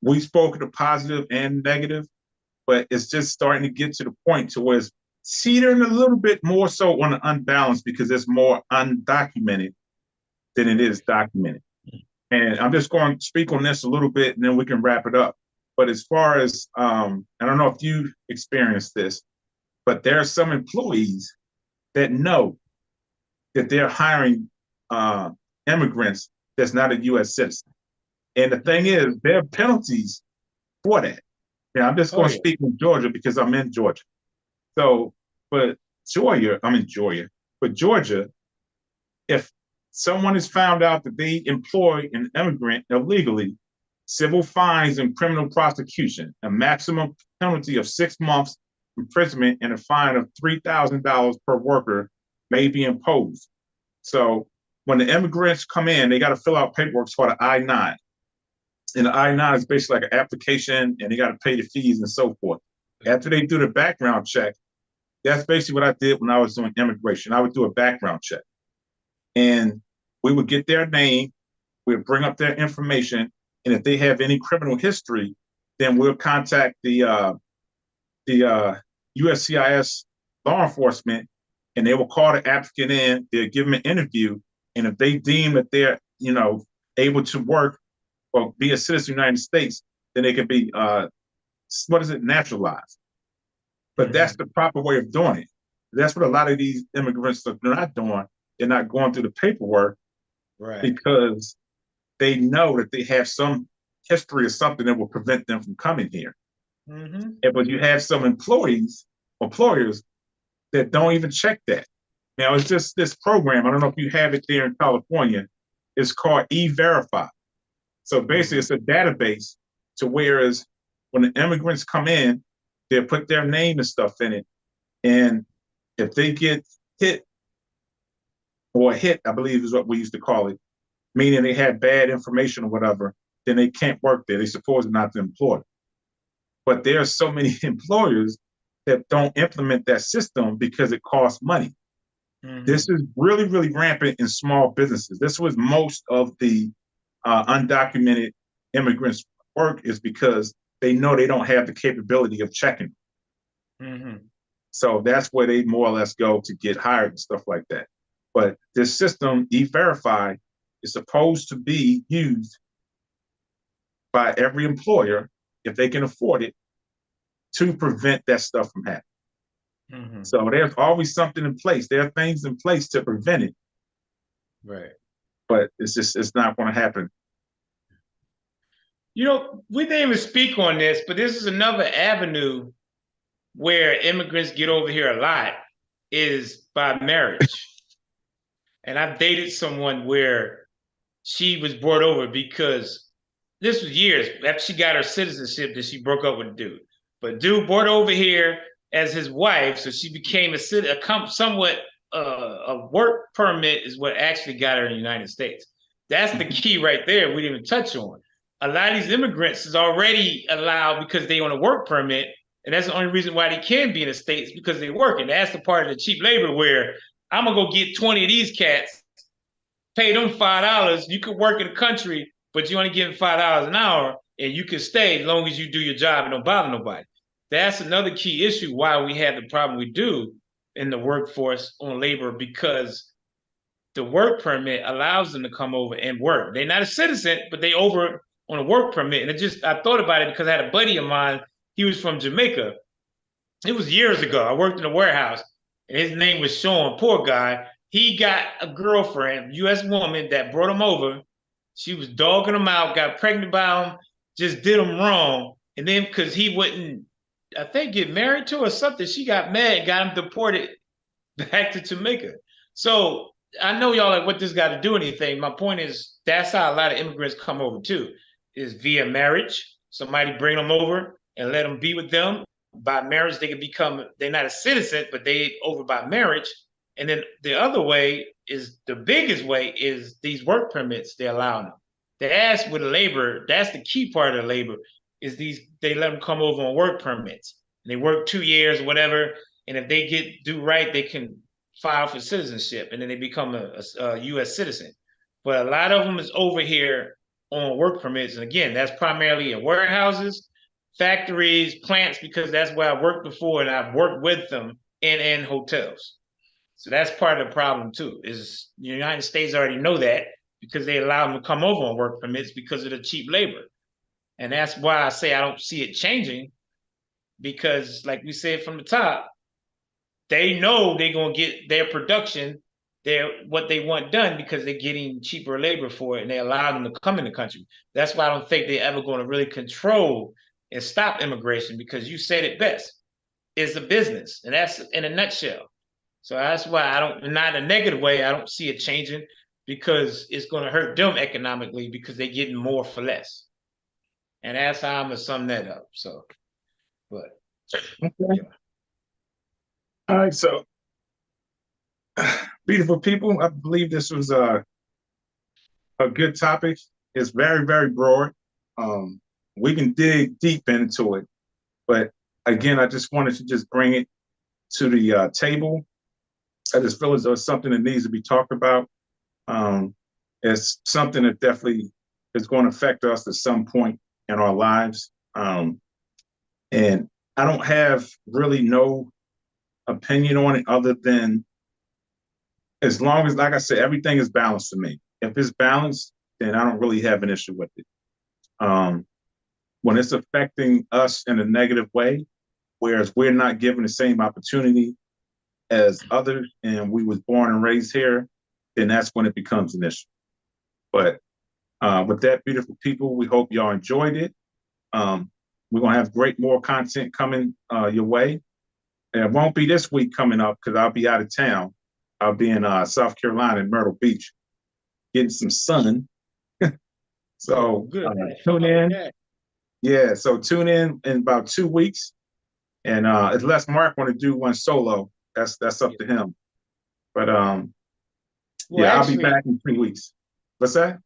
We spoke of the positive and negative, but it's just starting to get to the point to where it's teetering a little bit more so on the unbalanced because it's more undocumented than it is documented. And I'm just going to speak on this a little bit and then we can wrap it up. But as far as, I don't know if you experienced this, but there are some employees that know that they're hiring immigrants that's not a U.S. citizen. And the thing is, there are penalties for that. Yeah, I'm just going to speak in Georgia because I'm in Georgia. So, but Georgia, if someone is found out that they employ an immigrant illegally, civil fines and criminal prosecution, a maximum penalty of 6 months imprisonment and a fine of $3,000 per worker may be imposed. So when the immigrants come in, they got to fill out paperwork for the I-9. And the I-9 is basically like an application and they got to pay the fees and so forth. After they do the background check, that's basically what I did when I was doing immigration. I would do a background check. And we would get their name, we'd bring up their information, and if they have any criminal history, then we'll contact the USCIS law enforcement, and they will call the applicant in, they'll give them an interview, and if they deem that they're, able to work or be a citizen of the United States, then they can be, naturalized. But that's the proper way of doing it. That's what a lot of these immigrants are not doing. They're not going through the paperwork because they know that they have some history or something that will prevent them from coming here. Mm-hmm. But you have some employers that don't even check that. Now it's just this program. I don't know if you have it there in California. It's called E-Verify. So basically, it's a database to whereas when the immigrants come in, they'll put their name and stuff in it, and if they get hit or hit, I believe is what we used to call it, meaning they had bad information or whatever, then they can't work there. They're supposed not to employ. But there are so many employers that don't implement that system because it costs money. Mm-hmm. This is really, really rampant in small businesses. This was most of the undocumented immigrants' work is because they know they don't have the capability of checking. Mm-hmm. So that's where they more or less go to get hired and stuff like that. But this system, E-Verify, is supposed to be used by every employer, if they can afford it, to prevent that stuff from happening. Mm-hmm. So there's always something in place. There are things in place to prevent it. Right. But it's not going to happen. You know, we didn't even speak on this, but this is another avenue where immigrants get over here a lot is by marriage. And I've dated someone where she was brought over because this was years after she got her citizenship that she broke up with a dude. But dude brought over here as his wife, so she became somewhat a work permit is what actually got her in the United States. That's the key right there. We didn't even touch on. A lot of these immigrants is already allowed because they on a work permit, and that's the only reason why they can be in the States because they work. And that's the part of the cheap labor where I'm gonna go get 20 of these cats, pay them $5. You could work in the country, but you only getting $5 an hour, and you can stay as long as you do your job and don't bother nobody. That's another key issue why we have the problem we do in the workforce on labor, because the work permit allows them to come over and work. They're not a citizen, but they over on a work permit. And I thought about it because I had a buddy of mine. He was from Jamaica. It was years ago. I worked in a warehouse, and his name was Sean. Poor guy. He got a girlfriend, U.S. woman, that brought him over. She was dogging him out, got pregnant by him, just did him wrong. And then because he wouldn't, I think, get married to her or something, she got mad, got him deported back to Jamaica. So I know y'all like what this got to do anything. My point is that's how a lot of immigrants come over too, is via marriage. Somebody bring them over and let them be with them. By marriage, they can become, they're not a citizen, but they over by marriage. And then the other way is the biggest way is these work permits they allow them. They ask with labor, that's the key part of the labor, is they let them come over on work permits. And they work 2 years or whatever. And if they do right, they can file for citizenship and then they become a U.S. citizen. But a lot of them is over here on work permits. And again, that's primarily in warehouses, factories, plants, because that's where I worked before and I've worked with them in hotels. So that's part of the problem too, is the United States already know that because they allow them to come over on work permits because of the cheap labor. And that's why I say I don't see it changing, because like we said from the top, they know they're going to get their production, what they want done because they're getting cheaper labor for it and they allow them to come in the country. That's why I don't think they're ever going to really control and stop immigration, because you said it best. It's a business, and that's in a nutshell. So that's why I don't, not in a negative way, I don't see it changing, because it's going to hurt them economically because they're getting more for less. And that's how I'm going to sum that up. So, but okay. Yeah. All right, so beautiful people, I believe this was a good topic. It's very, very broad. We can dig deep into it, but again, I just wanted to just bring it to the table. I just feel as though it's something that needs to be talked about. It's something that definitely is going to affect us at some point in our lives. And I don't have really no opinion on it other than, as long as, like I said, everything is balanced to me. If it's balanced, then I don't really have an issue with it. When it's affecting us in a negative way, whereas we're not given the same opportunity as others and we was born and raised here, then that's when it becomes an issue. But with that, beautiful people, we hope y'all enjoyed it. We're gonna have more content coming your way. And it won't be this week coming up because I'll be out of town. I'll be in South Carolina in Myrtle Beach, getting some sun. So Good. tune in. Yeah, so tune in about 2 weeks. And unless Mark want to do one solo, that's up to him. But Well, yeah, actually, I'll be back in 3 weeks. What's that?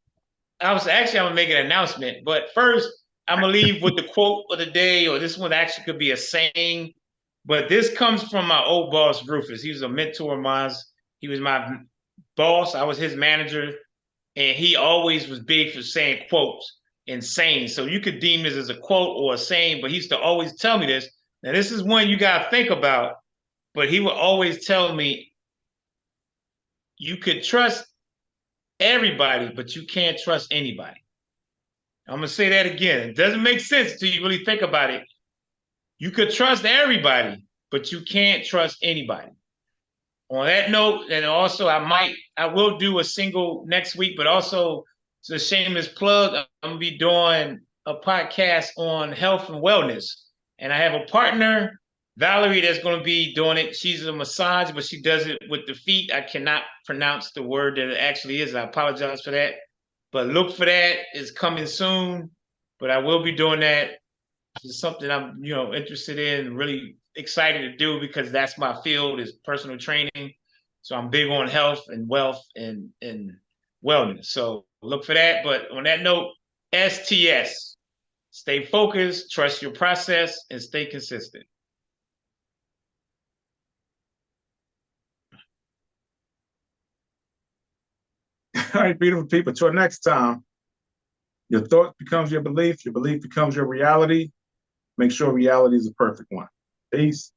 I'm gonna make an announcement, but first I'm gonna leave with the quote of the day, or this one actually could be a saying, but this comes from my old boss, Rufus. He was a mentor of mine. He was my boss. I was his manager, and he always was big for saying quotes and sayings. So you could deem this as a quote or a saying, but he used to always tell me this. Now, this is one you gotta think about, but he would always tell me, you could trust everybody, but you can't trust anybody. I'm gonna say that again. It doesn't make sense until you really think about it. You could trust everybody, but you can't trust anybody. On that note, and also I will do a single next week, but also it's a shameless plug. I'm gonna be doing a podcast on health and wellness. And I have a partner, Valerie, that's gonna be doing it. She's a massage, but she does it with the feet. I cannot pronounce the word that it actually is. I apologize for that. But look for that. It's coming soon. But I will be doing that. It's something I'm, interested in, really excited to do because that's my field is personal training. So I'm big on health and wealth and wellness. So look for that. But on that note, STS, stay focused, trust your process, and stay consistent. All right, beautiful people. Till next time, your thought becomes your belief becomes your reality. Make sure reality is a perfect one. Peace.